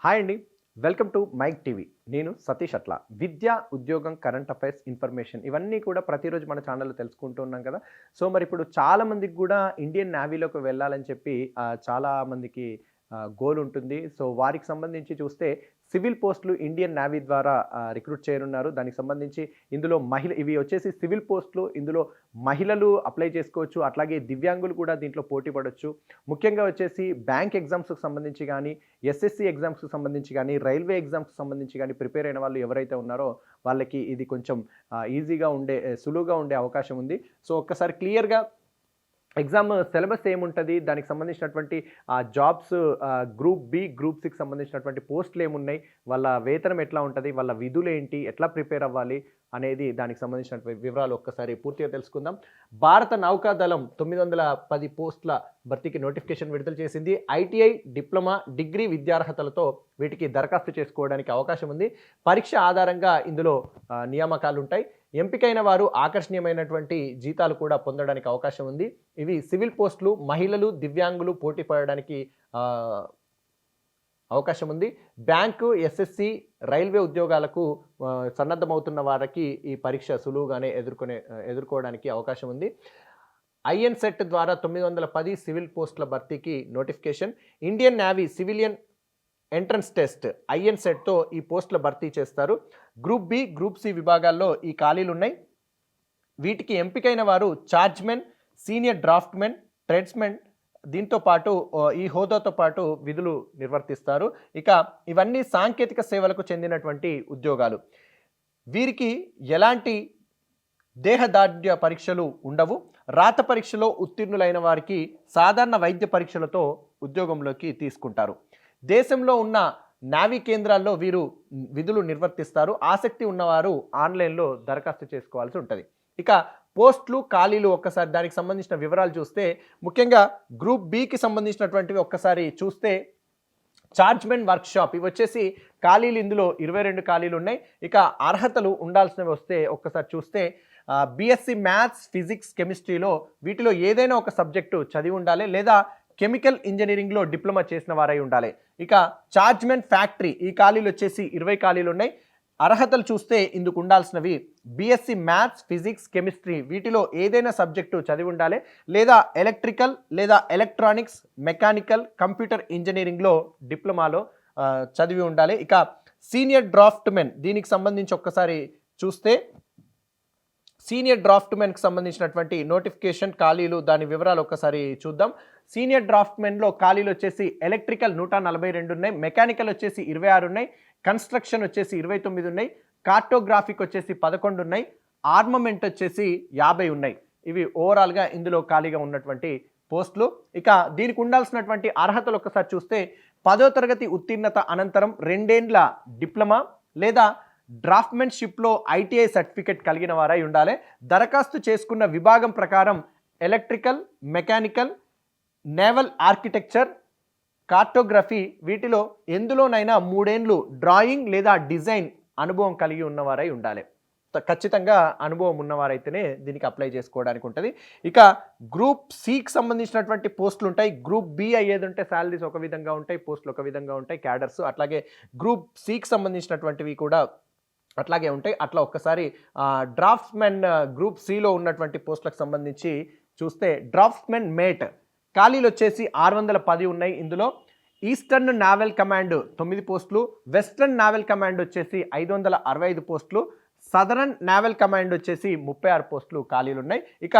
Hi అండి. Welcome to Mike TV. నేను సతీష్ అట్ల. విద్య, ఉద్యోగం, కరెంట్ అఫైర్స్, ఇన్ఫర్మేషన్ ఇవన్నీ కూడా ప్రతిరోజు మన ఛానల్‌లో తెలుసుకుంటూ ఉన్నాం కదా! సో, మరిప్పుడు చాలా మందికి గూడా ఇండియన్ నేవీలోకి వెళ్ళాలని చెప్పి చాలా మందికి గోల్ ఉంటుంది. సో, వారికి సంబంధించి చూస్తే సివిల్ పోస్టులు ఇండియన్ నేవీ ద్వారా రిక్రూట్ చేయనున్నారు. దానికి సంబంధించి ఇందులో ఇవి వచ్చేసి సివిల్ పోస్టులు. ఇందులో మహిళలు అప్లై చేసుకోవచ్చు. అట్లాగే దివ్యాంగులు కూడా దీంట్లో పోటీ పడొచ్చు. ముఖ్యంగా వచ్చేసి బ్యాంక్ ఎగ్జామ్స్‌కి సంబంధించి గానీ, ఎస్ఎస్‌సి ఎగ్జామ్స్‌కి సంబంధించి గానీ, రైల్వే ఎగ్జామ్స్‌కి సంబంధించి గానీ ప్రిపేర్ అయిన వాళ్ళు ఎవరైతే ఉన్నారో వాళ్ళకి ఇది కొంచెం ఈజీగా సులువుగా ఉండే అవకాశం ఉంది. సో, ఒక్కసారి క్లియర్‌గా ఎగ్జామ్ సిలబస్ ఏముంటది? దానికి సంబంధించినటువంటి జాబ్స్ గ్రూప్ బి, గ్రూప్ సికి సంబంధించినటువంటి పోస్టులేమున్నాయి? వాళ్ళ వేతనం ఎట్లా ఉంటది? వాళ్ళ విధులేంటి? ఎట్లా ప్రిపేర్ అవ్వాలి? అనేది దానికి సంబంధించినటువంటి వివరాలు ఒక్కసారి పూర్తిగా తెలుసుకుందాం. భారత నౌకాదళం 910 పోస్టుల భర్తీకి నోటిఫికేషన్ విడుదల చేసింది. ఐటీఐ, డిప్లొమా, డిగ్రీ విద్యార్హతలతో వీటికి దరఖాస్తు చేసుకోవడానికి అవకాశం ఉంది. పరీక్ష ఆధారంగా ఇందులో నియామకాలుంటాయి. ఎంపికైన వారు ఆకర్షణీయమైనటువంటి జీతాలు కూడా పొందడానికి అవకాశం ఉంది. ఇవి సివిల్ పోస్టులు, మహిళలు, దివ్యాంగులు పోటీ పడడానికి అవకాశం ఉంది. బ్యాంకు, ఎస్ఎస్సి, రైల్వే ఉద్యోగాలకు సన్నద్ధమవుతున్న వారికి ఈ పరీక్ష సులువుగానే ఎదుర్కోవడానికి అవకాశం ఉంది. ఐఎన్సెట్ ద్వారా 910 సివిల్ పోస్టుల భర్తీకి notification. Indian navy civilian entrance test ఐఎన్సెట్తో ఈ పోస్టుల భర్తీ చేస్తారు. గ్రూప్ బి, గ్రూప్ సి విభాగాల్లో ఈ ఖాళీలు ఉన్నాయి. వీటికి ఎంపికైన వారు చార్జ్మెన్, సీనియర్ డ్రాఫ్ట్మెన్, ట్రేడ్స్మెన్ దీంతో పాటు ఈ హోదాతో పాటు విధులు నిర్వర్తిస్తారు. ఇక ఇవన్నీ సాంకేతిక సేవలకు చెందినటువంటి ఉద్యోగాలు. వీరికి ఎలాంటి దేహదార్ఢ్య పరీక్షలు ఉండవు. రాత పరీక్షలో ఉత్తీర్ణులైన వారికి సాధారణ వైద్య పరీక్షలతో ఉద్యోగంలోకి తీసుకుంటారు. దేశంలో ఉన్న నేవీ కేంద్రాల్లో వీరు విధులు నిర్వర్తిస్తారు. ఆసక్తి ఉన్నవారు ఆన్లైన్లో దరఖాస్తు చేసుకోవాల్సి ఉంటుంది. ఇక పోస్టులు, ఖాళీలు ఒక్కసారి దానికి సంబంధించిన వివరాలు చూస్తే ముఖ్యంగా గ్రూప్ బికి సంబంధించినటువంటివి ఒక్కసారి చూస్తే చార్జ్మెన్ వర్క్షాప్ ఇవి వచ్చేసి ఖాళీలు ఇందులో 22 ఖాళీలు ఉన్నాయి. ఇక అర్హతలు ఉండాల్సినవి వస్తే ఒక్కసారి చూస్తే బీఎస్సీ మ్యాథ్స్, ఫిజిక్స్, కెమిస్ట్రీలో వీటిలో ఏదైనా ఒక సబ్జెక్టు చదివి ఉండాలి, లేదా కెమికల్ ఇంజనీరింగ్లో డిప్లొమా చేసిన వారై ఉండాలి. ఇక చార్జ్మెన్ ఫ్యాక్టరీ ఈ ఖాళీలు వచ్చేసి 20 ఖాళీలు ఉన్నాయి. అర్హతలు చూస్తే ఇందుకు ఉండాల్సినవి బీఎస్సీ మ్యాథ్స్, ఫిజిక్స్, కెమిస్ట్రీ వీటిలో ఏదైనా సబ్జెక్టు చదివి ఉండాలి, లేదా ఎలక్ట్రికల్ లేదా ఎలక్ట్రానిక్స్, మెకానికల్, కంప్యూటర్ ఇంజనీరింగ్లో డిప్లొమాలో చదివి ఉండాలి. ఇక సీనియర్ డ్రాఫ్ట్మెన్ దీనికి సంబంధించి ఒక్కసారి చూస్తే సీనియర్ డ్రాఫ్ట్మెన్కి సంబంధించినటువంటి నోటిఫికేషన్, ఖాళీలు, దాని వివరాలు ఒక్కసారి చూద్దాం. సీనియర్ డ్రాఫ్ట్మెన్లో ఖాళీలు వచ్చేసి ఎలక్ట్రికల్ 142 ఉన్నాయి, మెకానికల్ వచ్చేసి 26 ఉన్నాయి, కన్స్ట్రక్షన్ వచ్చేసి 29 ఉన్నాయి, కార్టోగ్రాఫిక్ వచ్చేసి 11 ఉన్నాయి, ఆర్మమెంట్ వచ్చేసి 50 ఉన్నాయి. ఇవి ఓవరాల్గా ఇందులో ఖాళీగా ఉన్నటువంటి పోస్టులు. ఇక దీనికి ఉండాల్సినటువంటి అర్హతలు ఒక్కసారి చూస్తే 10వ తరగతి ఉత్తీర్ణత అనంతరం 2 ఏండ్ల డిప్లొమా లేదా డ్రాఫ్ట్మెన్షిప్లో ఐటీఐ సర్టిఫికెట్ కలిగిన వారై ఉండాలి. దరఖాస్తు చేసుకున్న విభాగం ప్రకారం electrical, mechanical, naval architecture, cartography వీటిలో ఎందులోనైనా 3 ఏండ్లు డ్రాయింగ్ లేదా డిజైన్ అనుభవం కలిగి ఉన్నవారై ఉండాలి. ఖచ్చితంగా అనుభవం ఉన్నవారైతేనే దీనికి అప్లై చేసుకోవడానికి ఉంటుంది. ఇక గ్రూప్ సికి సంబంధించినటువంటి పోస్టులు ఉంటాయి. గ్రూప్ బి అయ్యేది ఉంటే శాలరీస్ ఒక విధంగా ఉంటాయి, పోస్టులు ఒక విధంగా ఉంటాయి, క్యాడర్స్. అట్లాగే గ్రూప్ సికి సంబంధించినటువంటివి కూడా అట్లాగే ఉంటాయి. అట్లా ఒక్కసారి డ్రాఫ్ట్మెన్ గ్రూప్ సిలో ఉన్నటువంటి పోస్టులకు సంబంధించి చూస్తే డ్రాఫ్ట్మెన్ మేట్ ఖాళీలు వచ్చేసి 610 ఉన్నాయి. ఇందులో ఈస్టర్న్ నావల్ కమాండ్ 9 పోస్టులు, వెస్టర్న్ నావల్ కమాండ్ వచ్చేసి 565 పోస్టులు, సదరన్ నావల్ కమాండ్ వచ్చేసి 36 పోస్టులు ఖాళీలు ఉన్నాయి. ఇక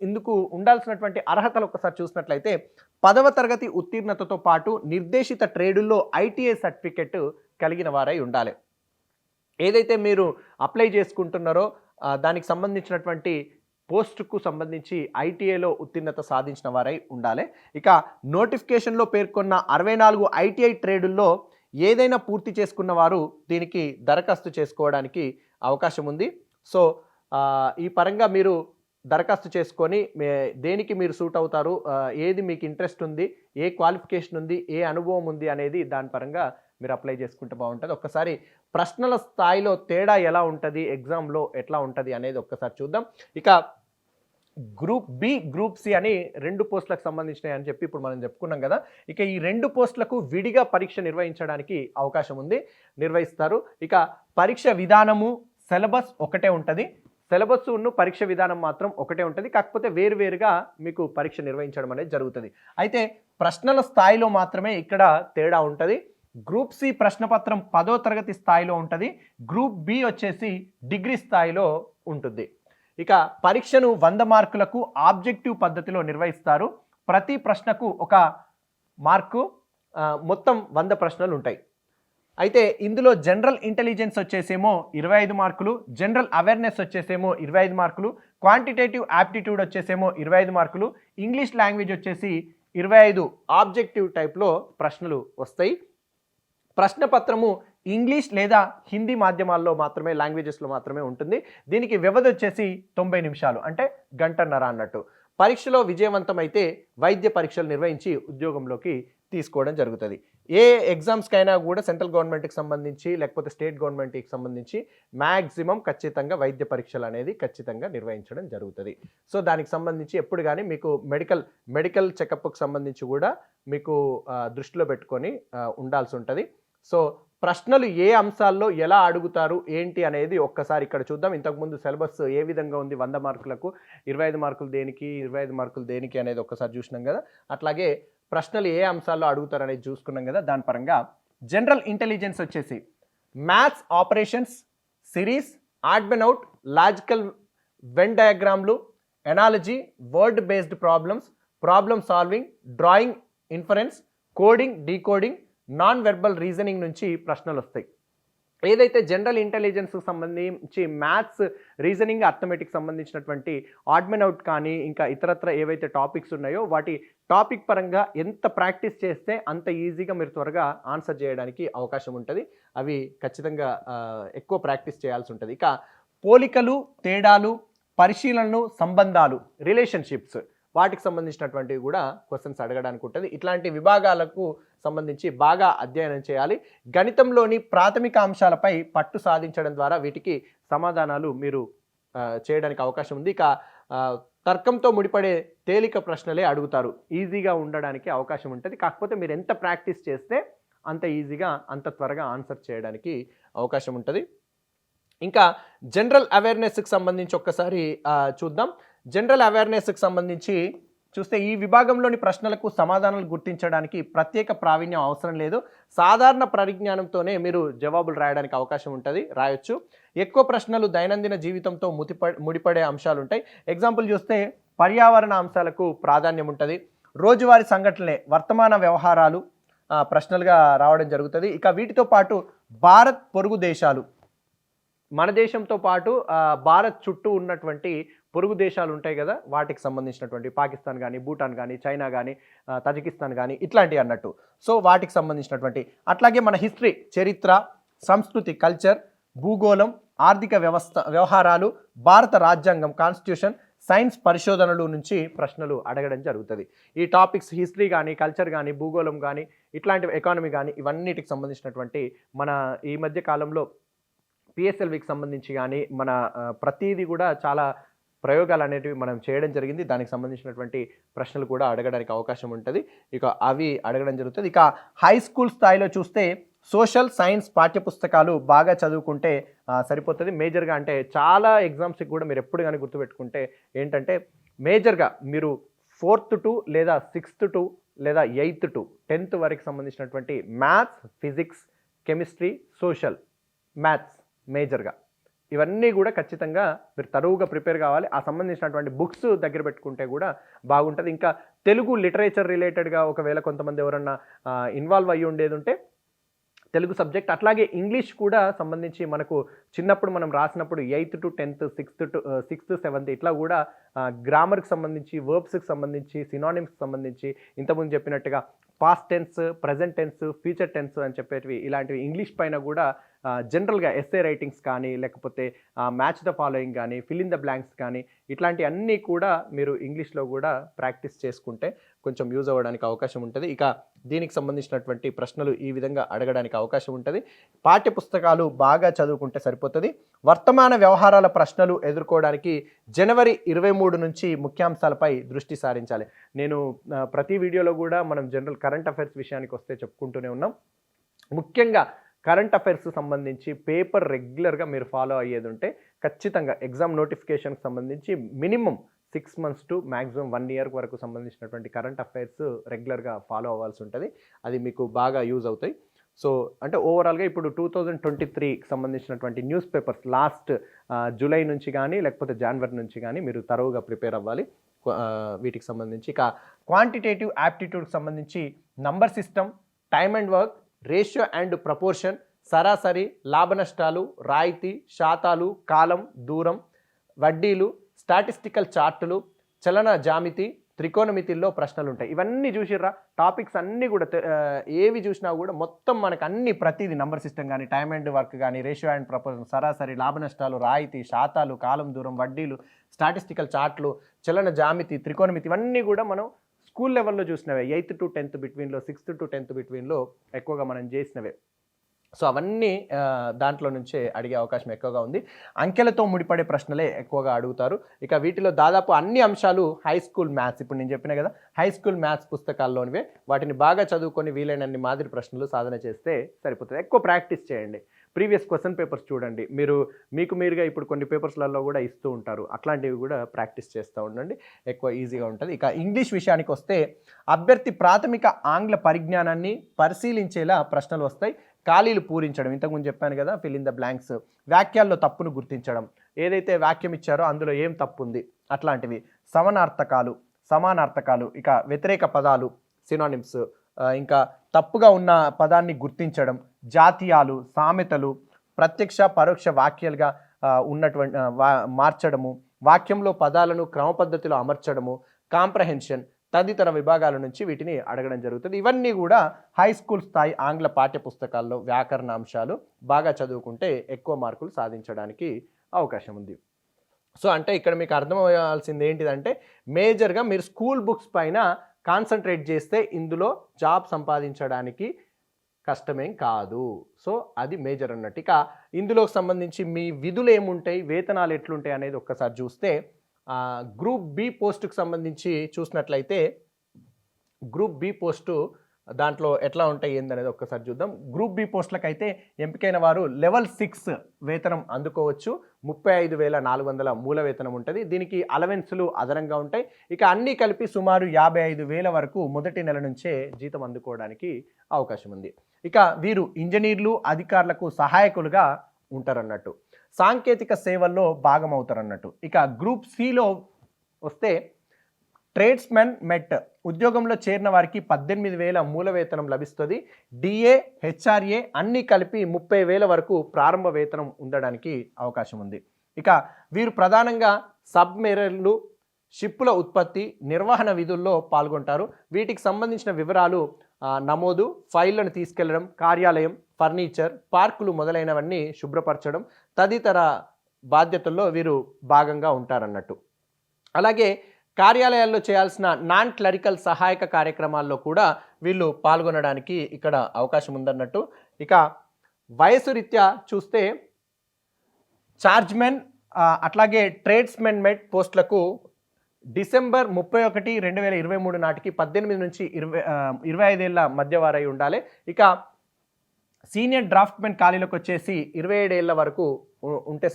ఇందుకు ఉండాల్సినటువంటి అర్హతలు ఒకసారి చూసినట్లయితే 10వ తరగతి ఉత్తీర్ణతతో పాటు నిర్దేశిత ట్రేడుల్లో ఐటీఐ సర్టిఫికెట్ కలిగిన వారై ఉండాలి. ఏదైతే మీరు అప్లై చేసుకుంటున్నారో దానికి సంబంధించినటువంటి పోస్టుకు సంబంధించి ఐటీఐలో ఉత్తీర్ణత సాధించిన వారై ఉండాలి. ఇక నోటిఫికేషన్లో పేర్కొన్న 64 ఐటీఐ ట్రేడుల్లో ఏదైనా పూర్తి చేసుకున్న వారు దీనికి దరఖాస్తు చేసుకోవడానికి అవకాశం ఉంది. సో ఈ పరంగా మీరు దరఖాస్తు చేసుకొని దేనికి మీరు సూట్ అవుతారు, ఏది మీకు ఇంట్రెస్ట్ ఉంది, ఏ క్వాలిఫికేషన్ ఉంది, ఏ అనుభవం ఉంది అనేది దాని పరంగా మీరు అప్లై చేసుకుంటే బాగుంటుంది. ఒక్కసారి ప్రశ్నల స్థాయిలో తేడా ఎలా ఉంటుంది, ఎగ్జామ్లో ఎట్లా ఉంటుంది అనేది ఒక్కసారి చూద్దాం. ఇక గ్రూప్ బి, గ్రూప్ సి అని 2 పోస్టులకు సంబంధించినవి అని చెప్పి ఇప్పుడు మనం చెప్పుకున్నాం కదా. ఇక ఈ 2 పోస్టులకు విడిగా పరీక్ష నిర్వహించడానికి అవకాశం ఉంది, నిర్వహిస్తారు. ఇక పరీక్ష విధానము, సిలబస్ ఒకటే ఉంటుంది. సిలబస్ను పరీక్ష విధానం మాత్రం ఒకటే ఉంటుంది, కాకపోతే వేరువేరుగా మీకు పరీక్ష నిర్వహించడం అనేది జరుగుతుంది. అయితే ప్రశ్నల స్థాయిలో మాత్రమే ఇక్కడ తేడా ఉంటుంది. గ్రూప్ సి ప్రశ్నపత్రం 10వ తరగతి స్థాయిలో ఉంటుంది, గ్రూప్ బి వచ్చేసి డిగ్రీ స్థాయిలో ఉంటుంది. ఇక పరీక్షను 100 మార్కులకు ఆబ్జెక్టివ్ పద్ధతిలో నిర్వహిస్తారు. ప్రతి ప్రశ్నకు 1 మార్కు, మొత్తం 100 ప్రశ్నలు ఉంటాయి. అయితే ఇందులో జనరల్ ఇంటెలిజెన్స్ వచ్చేసేమో 25 మార్కులు, జనరల్ అవేర్నెస్ వచ్చేసేమో 25 మార్కులు, క్వాంటిటేటివ్ యాప్టిట్యూడ్ వచ్చేసేమో 25 మార్కులు, ఇంగ్లీష్ లాంగ్వేజ్ వచ్చేసి 25 ఆబ్జెక్టివ్ టైప్లో ప్రశ్నలు వస్తాయి. ప్రశ్నపత్రము ఇంగ్లీష్ లేదా హిందీ మాధ్యమాల్లో మాత్రమే, లాంగ్వేజెస్లో మాత్రమే ఉంటుంది. దీనికి వ్యవధి వచ్చేసి 90 నిమిషాలు, అంటే గంటన్నర అన్నట్టు. పరీక్షలో విజయవంతమైతే వైద్య పరీక్షలు నిర్వహించి ఉద్యోగంలోకి తీసుకోవడం జరుగుతుంది. ఏ ఎగ్జామ్స్కైనా కూడా సెంట్రల్ గవర్నమెంట్కి సంబంధించి లేకపోతే స్టేట్ గవర్నమెంట్కి సంబంధించి మ్యాక్సిమం ఖచ్చితంగా వైద్య పరీక్షలు అనేది ఖచ్చితంగా నిర్వహించడం జరుగుతుంది. సో దానికి సంబంధించి ఎప్పుడు కానీ మీకు మెడికల్ చెకప్కి సంబంధించి కూడా మీకు దృష్టిలో పెట్టుకొని ఉండాల్సి ఉంటుంది. సో ప్రశ్నలు ఏ అంశాల్లో ఎలా అడుగుతారు ఏంటి అనేది ఒక్కసారి ఇక్కడ చూద్దాం. ఇంతకుముందు సిలబస్ ఏ విధంగా ఉంది, 100 మార్కులకు 25 మార్కులు దేనికి, 25 మార్కులు దేనికి అనేది ఒక్కసారి చూసినాం కదా. అట్లాగే ప్రశ్నలు ఏ అంశాల్లో అడుగుతారు అనేది చూసుకున్నాం కదా. దాని పరంగా జనరల్ ఇంటెలిజెన్స్ వచ్చేసి maths operations, series, odd man out, logical Venn డయాగ్రామ్లు, analogy, word based problems, problem solving, drawing, inference, coding, decoding, non verbal reasoning నుంచి ప్రశ్నలు వస్తాయి. ఏదైతే జనరల్ ఇంటెలిజెన్స్కి సంబంధించి మ్యాథ్స్, రీజనింగ్, అర్థమెటిక్ సంబంధించినటువంటి ఆడ్ బెన్ అవుట్ కానీ ఇంకా ఇతరత్ర ఏవైతే టాపిక్స్ ఉన్నాయో వాటి టాపిక్ పరంగా ఎంత ప్రాక్టీస్ చేస్తే అంత ఈజీగా మీరు త్వరగా ఆన్సర్ చేయడానికి అవకాశం ఉంటుంది. అవి ఖచ్చితంగా ఎక్కువ ప్రాక్టీస్ చేయాల్సి ఉంటుంది. ఇక పోలికలు, తేడాలు, పరిశీలనలు, సంబంధాలు, రిలేషన్షిప్స్, వాటికి సంబంధించినటువంటివి కూడా క్వశ్చన్స్ అడగడానికి ఉంటుంది. ఇట్లాంటి విభాగాలకు సంబంధించి బాగా అధ్యయనం చేయాలి. గణితంలోని ప్రాథమిక అంశాలపై పట్టు సాధించడం ద్వారా వీటికి సమాధానాలు మీరు చేయడానికి అవకాశం ఉంది. ఇక తర్కంతో ముడిపడే తేలిక ప్రశ్నలే అడుగుతారు, ఈజీగా ఉండడానికి అవకాశం ఉంటుంది. కాకపోతే మీరు ఎంత ప్రాక్టీస్ చేస్తే అంత ఈజీగా, అంత త్వరగా ఆన్సర్ చేయడానికి అవకాశం ఉంటుంది. ఇంకా జనరల్ అవేర్నెస్కి సంబంధించి ఒక్కసారి చూద్దాం. జనరల్ అవేర్నెస్కి సంబంధించి చూస్తే ఈ విభాగంలోని ప్రశ్నలకు సమాధానాలు గుర్తించడానికి ప్రత్యేక ప్రావీణ్యం అవసరం లేదు. సాధారణ పరిజ్ఞానంతోనే మీరు జవాబులు రాయడానికి అవకాశం ఉంటుంది, రాయొచ్చు. ఎక్కువ ప్రశ్నలు దైనందిన జీవితంతో ముడిపడే అంశాలు ఉంటాయి. ఎగ్జాంపుల్ చూస్తే పర్యావరణ అంశాలకు ప్రాధాన్యం ఉంటుంది. రోజువారీ సంఘటనలే, వర్తమాన వ్యవహారాలు ప్రశ్నలుగా రావడం జరుగుతుంది. ఇక వీటితో పాటు భారత్ పొరుగు దేశాలు, మన దేశంతో పాటు భారత్ చుట్టూ ఉన్నటువంటి పొరుగు దేశాలు ఉంటాయి కదా, వాటికి సంబంధించినటువంటి పాకిస్తాన్ కానీ, భూటాన్ కానీ, చైనా కానీ, తజికిస్తాన్ కానీ ఇట్లాంటివి అన్నట్టు. సో వాటికి సంబంధించినటువంటి, అట్లాగే మన హిస్టరీ, చరిత్ర, సంస్కృతి, కల్చర్, భూగోళం, ఆర్థిక వ్యవహారాలు, భారత రాజ్యాంగం, కాన్స్టిట్యూషన్, సైన్స్ పరిశోధనలు నుంచి ప్రశ్నలు అడగడం జరుగుతుంది. ఈ టాపిక్స్ హిస్టరీ కానీ, కల్చర్ కానీ, భూగోళం కానీ, ఇట్లాంటివి, ఎకానమీ కానీ, ఇవన్నిటికి సంబంధించినటువంటి మన ఈ మధ్య కాలంలో పిఎస్ఎల్వికి సంబంధించి కానీ మన ప్రతిదీ కూడా చాలా ప్రయోగాలు అనేటివి మనం చేయడం జరిగింది. దానికి సంబంధించినటువంటి ప్రశ్నలు కూడా అడగడానికి అవకాశం ఉంటుంది. ఇక అవి అడగడం జరుగుతుంది. ఇక హై స్కూల్ స్థాయిలో చూస్తే సోషల్ సైన్స్ పాఠ్యపుస్తకాలు బాగా చదువుకుంటే సరిపోతుంది. మేజర్గా అంటే చాలా ఎగ్జామ్స్కి కూడా మీరు ఎప్పుడు కానీ గుర్తుపెట్టుకుంటే ఏంటంటే, మేజర్గా మీరు 4th to లేదా 6th to లేదా 8th to 10th వరకు సంబంధించినటువంటి maths, physics, chemistry, social, maths మేజర్గా ఇవన్నీ కూడా ఖచ్చితంగా మీరు తరువుగా ప్రిపేర్ కావాలి. ఆ సంబంధించినటువంటి బుక్స్ దగ్గర పెట్టుకుంటే కూడా బాగుంటుంది. ఇంకా తెలుగు లిటరేచర్ రిలేటెడ్గా ఒకవేళ కొంతమంది ఎవరన్నా ఇన్వాల్వ్ అయ్యి ఉండేది ఉంటే తెలుగు సబ్జెక్ట్, అట్లాగే ఇంగ్లీష్ కూడా సంబంధించి మనకు చిన్నప్పుడు మనం రాసినప్పుడు 8th to 10th, 6th, 7th ఇట్లా కూడా గ్రామర్కి సంబంధించి, వర్బ్స్కి సంబంధించి, సినానిమ్స్కి సంబంధించి, ఇంతకుముందు చెప్పినట్టుగా past tense, present tense, future tense అని చెప్పేటివి, ఇలాంటివి ఇంగ్లీష్ పైన కూడా జనరల్గా ఎస్ఏ రైటింగ్స్ కానీ లేకపోతే మ్యాచ్ ద ఫాలోయింగ్ కానీ ఫిల్ ఇన్ ద బ్లాంక్స్ కానీ ఇట్లాంటి అన్నీ కూడా మీరు ఇంగ్లీష్లో కూడా ప్రాక్టీస్ చేసుకుంటే కొంచెం యూజ్ అవ్వడానికి అవకాశం ఉంటుంది. ఇక దీనికి సంబంధించినటువంటి ప్రశ్నలు ఈ విధంగా అడగడానికి అవకాశం ఉంటుంది. పాఠ్య పుస్తకాలు బాగా చదువుకుంటే సరిపోతుంది. వర్తమాన వ్యవహారాల ప్రశ్నలు ఎదుర్కోవడానికి జనవరి 23 నుంచి ముఖ్యాంశాలపై దృష్టి సారించాలి. నేను ప్రతి వీడియోలో కూడా మనం జనరల్ కరెంట్ అఫైర్స్ విషయానికి వస్తే చెప్పుకుంటూనే ఉన్నాం. ముఖ్యంగా కరెంట్ అఫైర్స్ సంబంధించి పేపర్ రెగ్యులర్గా మీరు ఫాలో అయ్యేది ఉంటే ఖచ్చితంగా ఎగ్జామ్ నోటిఫికేషన్కి సంబంధించి minimum 6 months to maximum 1 year వరకు సంబంధించినటువంటి కరెంట్ అఫైర్స్ రెగ్యులర్గా ఫాలో అవ్వాల్సి ఉంటుంది. అది మీకు బాగా యూజ్ అవుతాయి. సో అంటే ఓవరాల్గా ఇప్పుడు 2023కి సంబంధించినటువంటి న్యూస్ పేపర్స్ లాస్ట్ జూలై నుంచి కానీ లేకపోతే జనవరి నుంచి కానీ మీరు తరువుగా ప్రిపేర్ అవ్వాలి వీటికి సంబంధించి. ఇక క్వాంటిటేటివ్ యాప్టిట్యూడ్కి సంబంధించి number system, time and work, ratio and proportion, సరాసరి, లాభ నష్టాలు, రాయితీ, శాతాలు, కాలం, దూరం, వడ్డీలు, స్టాటిస్టికల్ చార్టులు, చలన జామితి, త్రికోణమితిల్లో ప్రశ్నలు ఉంటాయి. ఇవన్నీ చూసిర్రా టాపిక్స్ అన్నీ కూడా ఏవి చూసినా కూడా మొత్తం మనకు అన్ని ప్రతిదీ నంబర్ సిస్టమ్ కానీ టైమ్ అండ్ వర్క్ కానీ రేషియో అండ్ ప్రపోర్షన్, సరాసరి, లాభ నష్టాలు, రాయితీ, శాతాలు, కాలం, దూరం, వడ్డీలు, స్టాటిస్టికల్ చార్ట్లు, చలన జామితి, త్రికోణమితి ఇవన్నీ కూడా మనం స్కూల్ లెవెల్లో చూసినవే. 8th to 10th బిట్వీన్లో, 6th to 10th బిట్వీన్లో ఎక్కువగా మనం చేసినవే. సో అవన్నీ దాంట్లో నుంచే అడిగే అవకాశం ఎక్కువగా ఉంది. అంకెలతో ముడిపడే ప్రశ్నలే ఎక్కువగా అడుగుతారు. ఇక వీటిలో దాదాపు అన్ని అంశాలు హై స్కూల్ మ్యాథ్స్, ఇప్పుడు నేను చెప్పిన కదా హై స్కూల్ మ్యాథ్స్ పుస్తకాల్లోనివే. వాటిని బాగా చదువుకొని వీలైనన్ని మాదిరి ప్రశ్నలు సాధన చేస్తే సరిపోతుంది. ఎక్కువ ప్రాక్టీస్ చేయండి. ప్రీవియస్ క్వశ్చన్ పేపర్స్ చూడండి. మీకు మీరుగా ఇప్పుడు కొన్ని పేపర్స్లలో కూడా ఇస్తూ ఉంటారు. అట్లాంటివి కూడా ప్రాక్టీస్ చేస్తూ ఉండండి, ఎక్కువ ఈజీగా ఉంటుంది. ఇక ఇంగ్లీష్ విషయానికి వస్తే అభ్యర్థి ప్రాథమిక ఆంగ్ల పరిజ్ఞానాన్ని పరిశీలించేలా ప్రశ్నలు వస్తాయి. ఖాళీలు పూరించడం, ఇంతకుముందు చెప్పాను కదా ఫిల్ ఇన్ ద బ్లాంక్స్, వాక్యాల్లో తప్పును గుర్తించడం, ఏదైతే వాక్యం ఇచ్చారో అందులో ఏం తప్పు ఉంది అట్లాంటివి, సమానార్థకాలు, ఇక వ్యతిరేక పదాలు సినానిమ్స్, ఇంకా తప్పుగా ఉన్న పదాన్ని గుర్తించడం, జాతీయాలు, సామెతలు, ప్రత్యక్ష పరోక్ష వాక్యాలుగా ఉన్నటువంటి మార్చడము, వాక్యంలో పదాలను క్రమ పద్ధతిలో అమర్చడము, కాంప్రహెన్షన్ తదితర విభాగాల నుంచి వీటిని అడగడం జరుగుతుంది. ఇవన్నీ కూడా హై స్కూల్ స్థాయి ఆంగ్ల పాఠ్య పుస్తకాల్లో వ్యాకరణ అంశాలు. బాగా చదువుకుంటే ఎక్కువ మార్కులు సాధించడానికి అవకాశం ఉంది. సో అంటే ఇక్కడ మీకు అర్థమయ్యాల్సింది ఏంటిదంటే మేజర్గా మీరు స్కూల్ బుక్స్ పైన కాన్సన్ట్రేట్ చేస్తే ఇందులో జాబ్ సంపాదించడానికి కష్టమేం కాదు. సో అది మేజర్ అన్నట్టు. ఇక ఇందులోకి సంబంధించి మీ విధులు ఏముంటాయి, వేతనాలు ఎట్లుంటాయి అనేది ఒక్కసారి చూస్తే గ్రూప్ బి పోస్టుకు సంబంధించి చూసినట్లయితే గ్రూప్ బి పోస్టు దాంట్లో ఎట్లా ఉంటాయి ఏందనేది ఒక్కసారి చూద్దాం. గ్రూప్ బి పోస్టులకైతే ఎంపికైన వారు లెవెల్ 6 వేతనం అందుకోవచ్చు. 35,400 మూల వేతనం ఉంటుంది. దీనికి అలవెన్సులు అదనంగా ఉంటాయి. ఇక అన్నీ కలిపి సుమారు 55,000 వరకు మొదటి నెల నుంచే జీతం అందుకోవడానికి అవకాశం ఉంది. ఇక వీరు ఇంజనీర్లు, అధికారులకు సహాయకులుగా ఉంటారన్నట్టు, సాంకేతిక సేవల్లో భాగమవుతారన్నట్టు. ఇక గ్రూప్ సిలో వస్తే ట్రేడ్స్మెన్ మెట్ ఉద్యోగంలో చేరిన వారికి 18,000 మూల వేతనం లభిస్తుంది. డిఏ, హెచ్ఆర్ఏ అన్నీ కలిపి 30,000 వరకు ప్రారంభ వేతనం ఉండడానికి అవకాశం ఉంది. ఇక వీరు ప్రధానంగా సబ్మెరైన్లు, షిప్పుల ఉత్పత్తి, నిర్వహణ విధుల్లో పాల్గొంటారు. వీటికి సంబంధించిన వివరాలు నమోదు, ఫైళ్లను తీసుకెళ్లడం, కార్యాలయం, ఫర్నిచర్, పార్కులు మొదలైనవన్నీ శుభ్రపరచడం తదితర బాధ్యతల్లో వీరు భాగంగా ఉంటారన్నట్టు. అలాగే కార్యాలయాల్లో చేయాల్సిన నాన్ క్లరికల్ సహాయక కార్యక్రమాల్లో కూడా వీళ్ళు పాల్గొనడానికి ఇక్కడ అవకాశం ఉందన్నట్టు. ఇక వయసు రీత్యా చూస్తే చార్జ్మెన్ అట్లాగే ట్రేడ్స్మెన్ మెట్ పోస్టులకు డిసెంబర్ 31, 2023 నాటికి 18 నుంచి 25 ఏళ్ల మధ్య వారై ఉండాలి. ఇక సీనియర్ డ్రాఫ్ట్మెన్ ఖాళీలకు వచ్చేసి 27 ఏళ్ల వరకు ఉంటే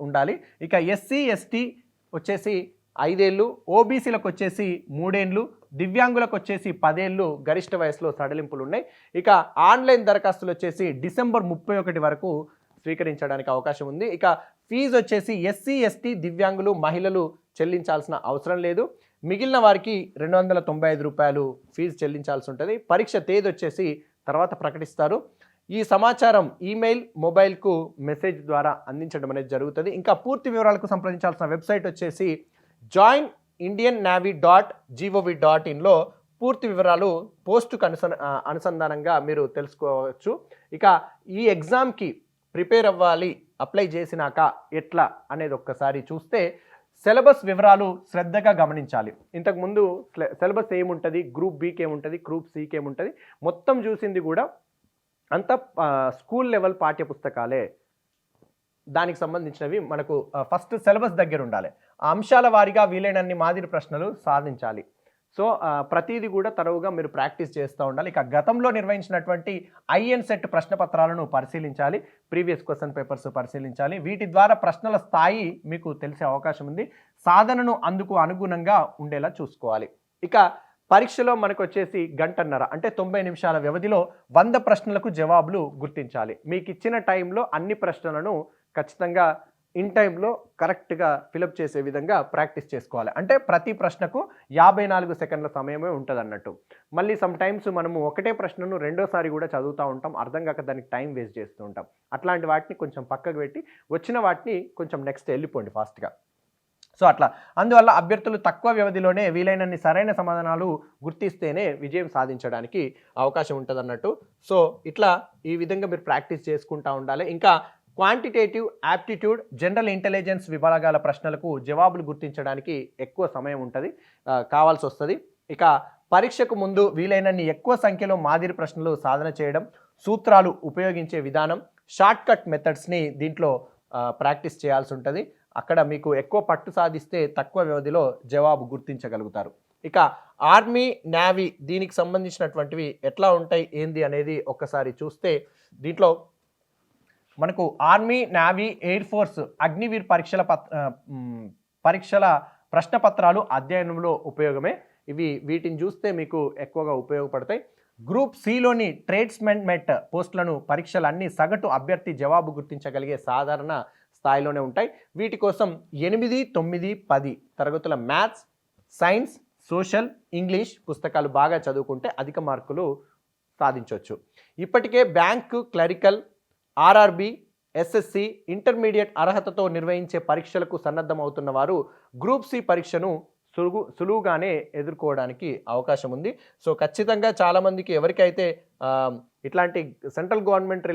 ఉండాలి. ఇక ఎస్సీ, ఎస్టీ వచ్చేసి 5 ఏళ్ళు, ఓబీసీలకు వచ్చేసి 3 ఏళ్ళు, దివ్యాంగులకు వచ్చేసి 10 ఏళ్ళు గరిష్ట వయసులో సడలింపులు ఉన్నాయి. ఇక ఆన్లైన్ దరఖాస్తులు వచ్చేసి డిసెంబర్ 31 వరకు స్వీకరించడానికి అవకాశం ఉంది. ఇక ఫీజు వచ్చేసి ఎస్సీ, ఎస్టీ, దివ్యాంగులు, మహిళలు చెల్లించాల్సిన అవసరం లేదు. మిగిలిన వారికి 295 రూపాయలు ఫీజు చెల్లించాల్సి ఉంటుంది. పరీక్ష తేదీ వచ్చేసి తర్వాత ప్రకటిస్తారు. ఈ సమాచారం ఈమెయిల్, మొబైల్కు మెసేజ్ ద్వారా అందించడం అనేది జరుగుతుంది. ఇంకా పూర్తి వివరాలకు సంప్రదించాల్సిన వెబ్సైట్ వచ్చేసి joinindiannavy.gov.in పూర్తి వివరాలు పోస్టుకు అనుసంధానంగా మీరు తెలుసుకోవచ్చు. ఇక ఈ ఎగ్జామ్కి ప్రిపేర్ అవ్వాలి అప్లై చేసినాక ఎట్లా అనేది ఒక్కసారి చూస్తే సిలబస్ వివరాలు శ్రద్ధగా గమనించాలి. ఇంతకుముందు సిలబస్ ఏముంటుంది, గ్రూప్ బికి ఏముంటుంది, గ్రూప్ సికి ఏముంటుంది, మొత్తం చూసింది కూడా అంతా స్కూల్ లెవెల్ పాఠ్య పుస్తకాలే. దానికి సంబంధించినవి మనకు ఫస్ట్ సిలబస్ దగ్గర ఉండాలి. ఆ అంశాల వారీగా వీలైనన్ని మాదిరి ప్రశ్నలు సాధించాలి. సో ప్రతిదీ కూడా తరువుగా మీరు ప్రాక్టీస్ చేస్తూ ఉండాలి. ఇక గతంలో నిర్వహించినటువంటి ఐఎన్ సెట్ ప్రశ్నపత్రాలను పరిశీలించాలి, ప్రీవియస్ క్వశ్చన్ పేపర్స్ పరిశీలించాలి. వీటి ద్వారా ప్రశ్నల స్థాయి మీకు తెలిసే అవకాశం ఉంది. సాధనను అందుకు అనుగుణంగా ఉండేలా చూసుకోవాలి. ఇక పరీక్షలో మనకు వచ్చేసి గంటన్నర అంటే 90 నిమిషాల వ్యవధిలో 100 ప్రశ్నలకు జవాబులు గుర్తించాలి. మీకు ఇచ్చిన టైంలో అన్ని ప్రశ్నలను ఖచ్చితంగా ఇన్ టైంలో కరెక్ట్గా ఫిలప్ చేసే విధంగా ప్రాక్టీస్ చేసుకోవాలి. అంటే ప్రతి ప్రశ్నకు 54 సెకండ్ల సమయమే ఉంటుంది అన్నట్టు. మళ్ళీ సమ్ టైమ్స్ మనము ఒకటే ప్రశ్నను రెండోసారి కూడా చదువుతూ ఉంటాం, అర్థం కాక దానికి టైం వేస్ట్ చేస్తూ ఉంటాం. అట్లాంటి వాటిని కొంచెం పక్కకు పెట్టి వచ్చిన వాటిని కొంచెం నెక్స్ట్ వెళ్ళిపోండి ఫాస్ట్గా. సో అట్లా అందువల్ల అభ్యర్థులు తక్కువ వ్యవధిలోనే వీలైనన్ని సరైన సమాధానాలు గుర్తిస్తేనే విజయం సాధించడానికి అవకాశం ఉంటుంది అన్నట్టు. సో ఇట్లా ఈ విధంగా మీరు ప్రాక్టీస్ చేసుకుంటూ ఉండాలి. ఇంకా క్వాంటిటేటివ్, యాప్టిట్యూడ్, జనరల్ ఇంటెలిజెన్స్ విభాగాల ప్రశ్నలకు జవాబులు గుర్తించడానికి ఎక్కువ సమయం ఉంటుంది, కావాల్సి వస్తుంది. ఇక పరీక్షకు ముందు వీలైనన్ని ఎక్కువ సంఖ్యలో మాదిరి ప్రశ్నలు సాధన చేయడం, సూత్రాలు ఉపయోగించే విధానం, షార్ట్ కట్ మెథడ్స్ని దీంట్లో ప్రాక్టీస్ చేయాల్సి ఉంటుంది. అక్కడ మీకు ఎక్కువ పట్టు సాధిస్తే తక్కువ వ్యవధిలో జవాబు గుర్తించగలుగుతారు. ఇక ఆర్మీ, నేవీ దీనికి సంబంధించినటువంటివి ఎట్లా ఉంటాయి ఏంది అనేది ఒక్కసారి చూస్తే దీంట్లో మనకు army, navy, air force, Agniveer పరీక్షల ప్రశ్నపత్రాలు అధ్యయనంలో ఉపయోగమే. వీటిని చూస్తే మీకు ఎక్కువగా ఉపయోగపడతాయి. గ్రూప్ సిలోని ట్రేడ్స్మెన్ పోస్టులను పరీక్షలన్నీ సగటు అభ్యర్థి జవాబు గుర్తించగలిగే సాధారణ స్థాయిలోనే ఉంటాయి. వీటి కోసం 8, 9, 10 తరగతుల మ్యాథ్స్, సైన్స్, సోషల్, ఇంగ్లీష్ పుస్తకాలు బాగా చదువుకుంటే అధిక మార్కులు సాధించవచ్చు. ఇప్పటికే bank, clerical, RRB, SSC, intermediate అర్హతతో నిర్వహించే పరీక్షలకు సన్నద్ధమవుతున్న వారు గ్రూప్ సి పరీక్షను సులువుగానే ఎదుర్కోవడానికి అవకాశం ఉంది. సో ఖచ్చితంగా చాలామందికి ఎవరికైతే ఇట్లాంటి సెంట్రల్ గవర్నమెంట్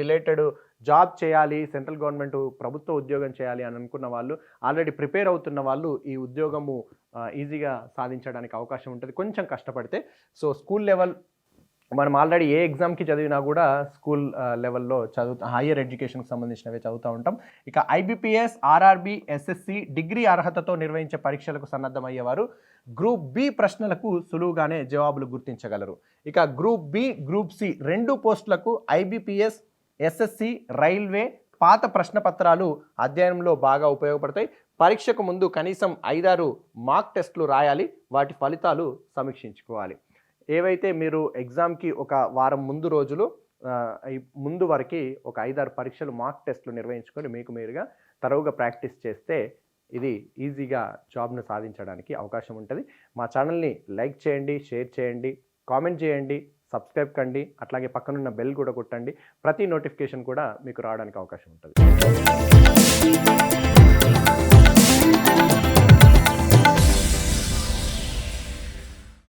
రిలేటెడ్ జాబ్ చేయాలి, సెంట్రల్ గవర్నమెంట్ ప్రభుత్వ ఉద్యోగం చేయాలి అని అనుకున్న వాళ్ళు, ఆల్రెడీ ప్రిపేర్ అవుతున్న వాళ్ళు ఈ ఉద్యోగము ఈజీగా సాధించడానికి అవకాశం ఉంటుంది కొంచెం కష్టపడితే. సో స్కూల్ లెవెల్ మనం ఆల్రెడీ ఏ ఎగ్జామ్కి చదివినా కూడా స్కూల్ లెవెల్లో హయ్యర్ ఎడ్యుకేషన్కి సంబంధించినవి చదువుతూ ఉంటాం. ఇక ఐబిపిఎస్, ఆర్ఆర్బి, ఎస్ఎస్సి డిగ్రీ అర్హతతో నిర్వహించే పరీక్షలకు సన్నద్ధమయ్యేవారు గ్రూప్ బి ప్రశ్నలకు సులువుగానే జవాబులు గుర్తించగలరు. ఇక గ్రూప్ బి, గ్రూప్ సి 2 పోస్టులకు ఐబిపిఎస్, ఎస్ఎస్సి, రైల్వే పాత ప్రశ్నపత్రాలు అధ్యయనంలో బాగా ఉపయోగపడతాయి. పరీక్షకు ముందు కనీసం 5-6 మాక్ టెస్టులు రాయాలి, వాటి ఫలితాలు సమీక్షించుకోవాలి. ఏవైతే మీరు ఎగ్జామ్కి ఒక వారం ముందు వరకు ఒక 5-6 పరీక్షలు మాక్ టెస్టులు నిర్వహించుకొని మీకు మీరుగా తరువుగా ప్రాక్టీస్ చేస్తే ఇది ఈజీగా జాబ్ను సాధించడానికి అవకాశం ఉంటుంది. మా ఛానల్ని లైక్ చేయండి, షేర్ చేయండి, కామెంట్ చేయండి, సబ్స్క్రైబ్ కండి, అట్లాగే పక్కనున్న బెల్ కూడా కొట్టండి. ప్రతి నోటిఫికేషన్ కూడా మీకు రావడానికి అవకాశం ఉంటుంది.